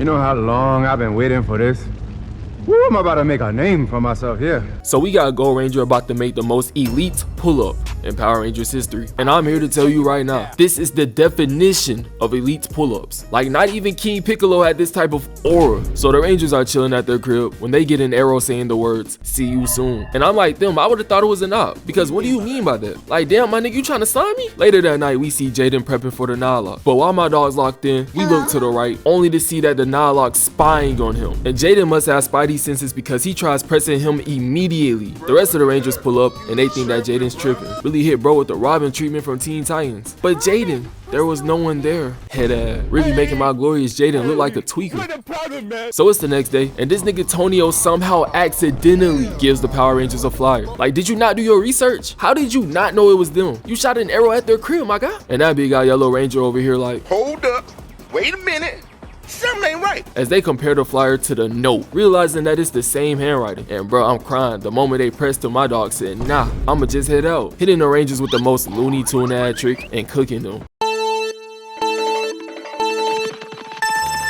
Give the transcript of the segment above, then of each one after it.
You know how long I've been waiting for this? Woo, I'm about to make a name for myself here. So we got a Gold Ranger about to make the most elite pull-up in Power Rangers history. And I'm here to tell you right now, this is the definition of elite pull-ups. Like, not even King Piccolo had this type of aura. So the Rangers are chilling at their crib when they get an arrow saying the words, "See you soon." And I'm like them, I would have thought it was an op. Because what do you mean by that? Like, damn, my nigga, you trying to sign me? Later that night, we see Jaden prepping for the Nylok. But while my dog's locked in, we look to the right, only to see that the Nylok's spying on him. And Jaden must have Spidey senses because he tries pressing him immediately. The rest of the Rangers pull up and they think that Jaden's tripping. Really hit bro with the Robin treatment from Teen Titans. But Jaden, there was no one there. Head ass. Really making my glorious Jaden look like a tweaker. So it's the next day, and this nigga Tonio somehow accidentally gives the Power Rangers a flyer. Like, did you not do your research? How did you not know it was them? You shot an arrow at their crib, my guy. And that big guy Yellow Ranger over here like, hold up, wait a minute. Something ain't right. As they compare the flyer to the note, realizing that it's the same handwriting. And bro, I'm crying. The moment they pressed to, my dog said, nah, I'ma just head out. Hitting the Rangers with the most Looney Tune ad trick and cooking them.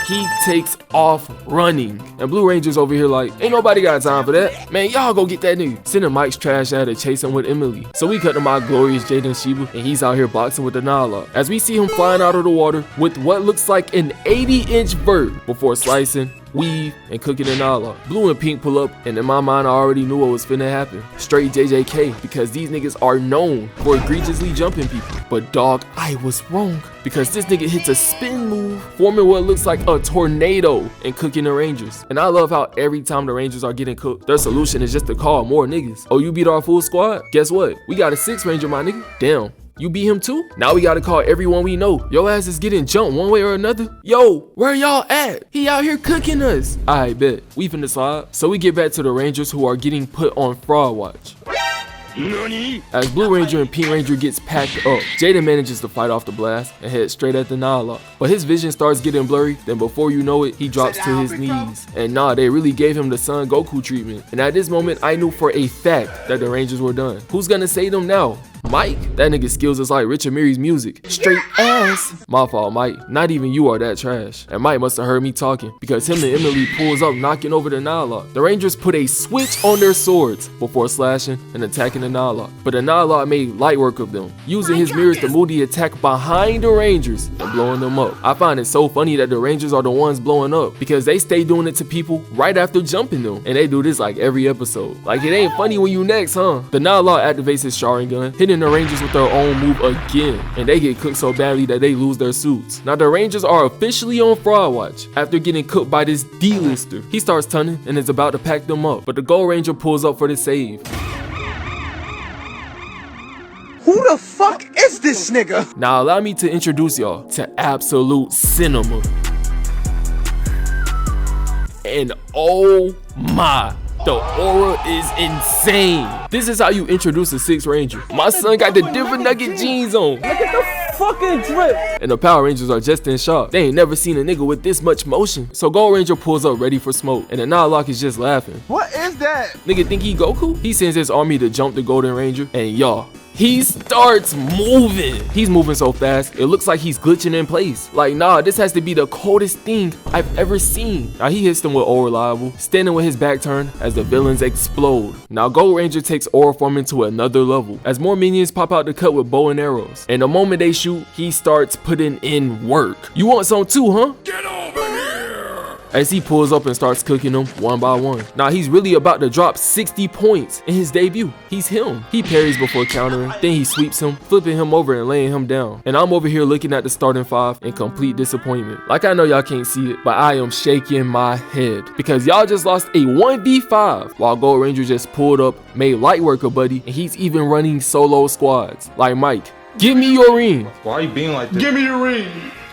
He takes off running. And Blue Ranger's over here like, ain't nobody got time for that. Man, y'all go get that nigga. Sending Mike's trash out to chase him with Emily. So we cut to my glorious Jaden Shiba, and he's out here boxing with the Nylok. As we see him flying out of the water with what looks like an 80-inch vert before slicing, weave, and cooking the Nylok. Blue and Pink pull up, and in my mind I already knew what was finna happen. Straight JJK, because these niggas are known for egregiously jumping people. But dog, I was wrong, because this nigga hits a spin move, forming what looks like a tornado and cooking the Rangers. And I love how every time the Rangers are getting cooked, their solution is just to call more niggas. Oh, you beat our full squad? Guess what? We got a 6th Ranger, my nigga. Damn. You beat him too? Now we gotta call everyone we know. Yo ass is getting jumped one way or another. Yo, where y'all at? He out here cooking us. I bet. We finna slide. So we get back to the Rangers who are getting put on fraud watch. As Blue Ranger and Pink Ranger gets packed up, Jaden manages to fight off the blast and head straight at the Nylok. But his vision starts getting blurry, then before you know it, he drops to his knees. And nah, they really gave him the Son Goku treatment. And at this moment, I knew for a fact that the Rangers were done. Who's gonna save them now? Mike? That nigga skills is like Richard Mary's music. Straight ass. My fault, Mike. Not even you are that trash. And Mike must have heard me talking, because him and Emily pulls up, knocking over the Nylok. The Rangers put a switch on their swords before slashing and attacking the Nylok. But the Nylok made light work of them, using his mirrors to move the attack behind the Rangers and blowing them up. I find it so funny that the Rangers are the ones blowing up, because they stay doing it to people right after jumping them. And they do this like every episode. Like, it ain't funny when you next, huh? The Nylok activates his Sharingan, hitting the Rangers with their own move again, and they get cooked so badly that they lose their suits. Now the Rangers are officially on fraud watch after getting cooked by this D-lister. He starts turning and is about to pack them up, but the Gold Ranger pulls up for the save. Who the fuck is this nigga? Now allow me to introduce y'all to absolute cinema. And oh my, the aura is insane. This is how you introduce a 6th Ranger. My son got the different nugget jeans on. Look at the fucking drip. And the Power Rangers are just in shock. They ain't never seen a nigga with this much motion. So Gold Ranger pulls up ready for smoke, and the Nylok is just laughing. What is that? Nigga think he Goku? He sends his army to jump the Golden Ranger, and y'all, he starts moving. He's moving so fast, it looks like he's glitching in place. Like, nah, this has to be the coldest thing I've ever seen. Now he hits them with Aura Reliable, standing with his back turned as the villains explode. Now Gold Ranger takes Aura Forming to another level, as more minions pop out the cut with bow and arrows. And the moment they shoot, he starts putting in work. You want some too, huh? Get over here! As he pulls up and starts cooking them one by one. Now he's really about to drop 60 points in his debut. He's him. He parries before countering, then he sweeps him, flipping him over and laying him down. And I'm over here looking at the starting 5 in complete disappointment. Like, I know y'all can't see it, but I am shaking my head, because y'all just lost a 1v5 while Gold Ranger just pulled up, made light work of Buddy, and he's even running solo squads. Like, Mike, give me your ring. Why are you being like this? Give me your ring.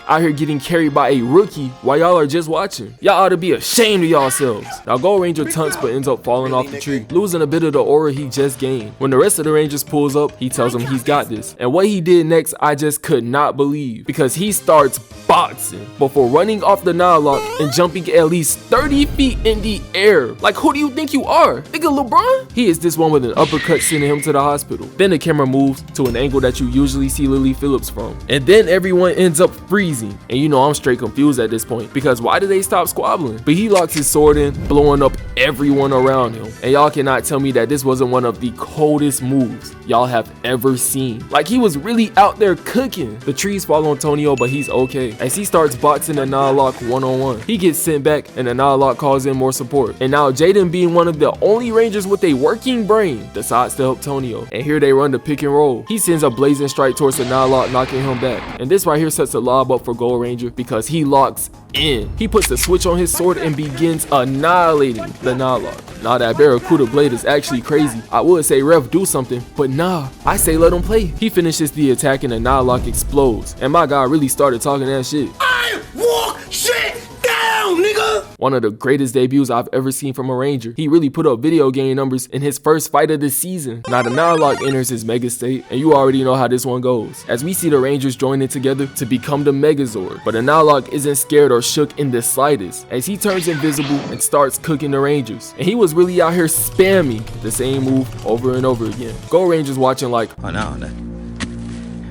Out here getting carried by a rookie while y'all are just watching. Y'all ought to be ashamed of yourselves. Now Gold Ranger tunts but ends up falling off the tree, losing a bit of the aura he just gained. When the rest of the Rangers pulls up, he tells him he's got this. And what he did next, I just could not believe, because he starts boxing before running off the Nylok and jumping at least 30 feet in the air. Like, who do you think you are? Nigga LeBron? He hits this one with an uppercut, sending him to the hospital. Then the camera moves to an angle that you usually see Lily Phillips from. And then everyone ends up freezing. amazing. And you know I'm straight confused at this point, because why did they stop squabbling? But he locks his sword in, blowing up everyone around him. And y'all cannot tell me that this wasn't one of the coldest moves y'all have ever seen. Like, he was really out there cooking. The trees fall on Tonio, but he's okay. As he starts boxing the Nightlock one-on-one, he gets sent back and the Nightlock calls in more support. And now Jaden, being one of the only Rangers with a working brain, decides to help Tonio. And here they run the pick and roll. He sends a blazing strike towards the Nightlock, knocking him back. And this right here sets the lob up for Gold Ranger because he locks in. He puts the switch on his sword and begins annihilating the Nightlock. Now that Barracuda Blade is actually crazy. I would say ref do something, but nah, I say let him play. He finishes the attack and the Nightlock explodes. And my guy really started talking that shit. I walk shit down, nigga! One of the greatest debuts I've ever seen from a Ranger. He really put up video game numbers in his first fight of the season. Now the Nightlock enters his Mega State, and you already know how this one goes. As we see the Rangers joining together to become the Megazord. But the Nightlock isn't scared or shook in the slightest, as he turns invisible and starts cooking the Rangers. And he was really out here spamming the same move over and over again. Gold Ranger's watching like, oh no,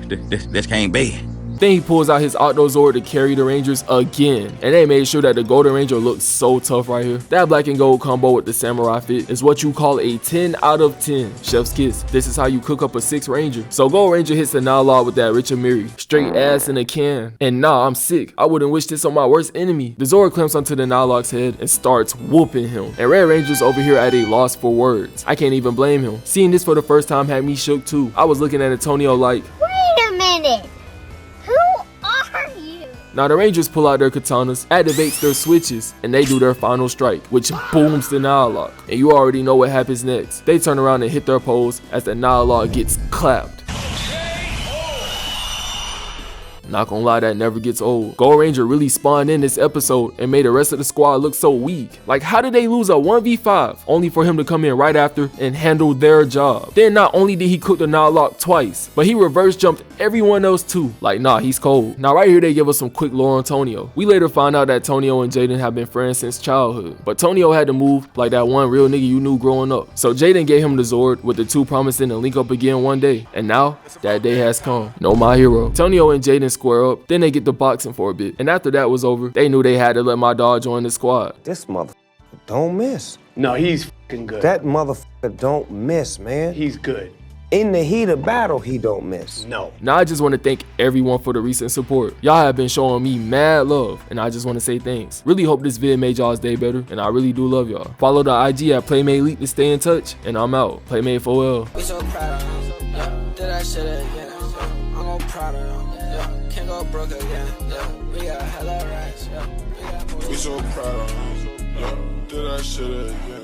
this can't be. Then he pulls out his Octozord to carry the Rangers again. And they made sure that the Golden Ranger looks so tough right here. That black and gold combo with the samurai fit is what you call a 10 out of 10. Chef's kiss. This is how you cook up a 6 Ranger. So Gold Ranger hits the Nightlock with that Richard Miri. Straight ass in a can. And nah, I'm sick. I wouldn't wish this on my worst enemy. The Zord clamps onto the Nightlock's head and starts whooping him. And Red Ranger's over here at a loss for words. I can't even blame him. Seeing this for the first time had me shook too. I was looking at Antonio like, wait a minute. Now the Rangers pull out their katanas, activates their switches, and they do their final strike, which booms the Nightlock. And you already know what happens next. They turn around and hit their pose as the Nightlock gets clapped. Not gonna lie, that never gets old. Gold Ranger really spawned in this episode and made the rest of the squad look so weak. Like, how did they lose a 1v5 only for him to come in right after and handle their job? Then not only did he cook the Nightlock twice, but he reverse jumped everyone else too. Like, nah, he's cold. Now right here they give us some quick lore on Tonio. We later find out that Tonio and Jaden have been friends since childhood, but Tonio had to move like that one real nigga you knew growing up. So Jaden gave him the Zord, with the two promising to link up again one day. And now that day has come. No, my hero. Tonio and Jaden square up, then they get to boxing for a bit. And after that was over, they knew they had to let my dog join the squad. This motherfucker don't miss. No, he's fucking good. That motherfucker don't miss, man. He's good. In the heat of battle, he don't miss. No. Now I just want to thank everyone for the recent support. Y'all have been showing me mad love, and I just want to say thanks. Really hope this vid made y'all's day better, and I really do love y'all. Follow the IG at Playmate Leak to stay in touch, and I'm out. Playmate 4L. We so proud of him, yeah. Did that shit again, yeah. I'm all proud of him, yeah. Can't go broke again, yeah. We got hella racks, yeah. We so proud of him, yeah. Did that shit again.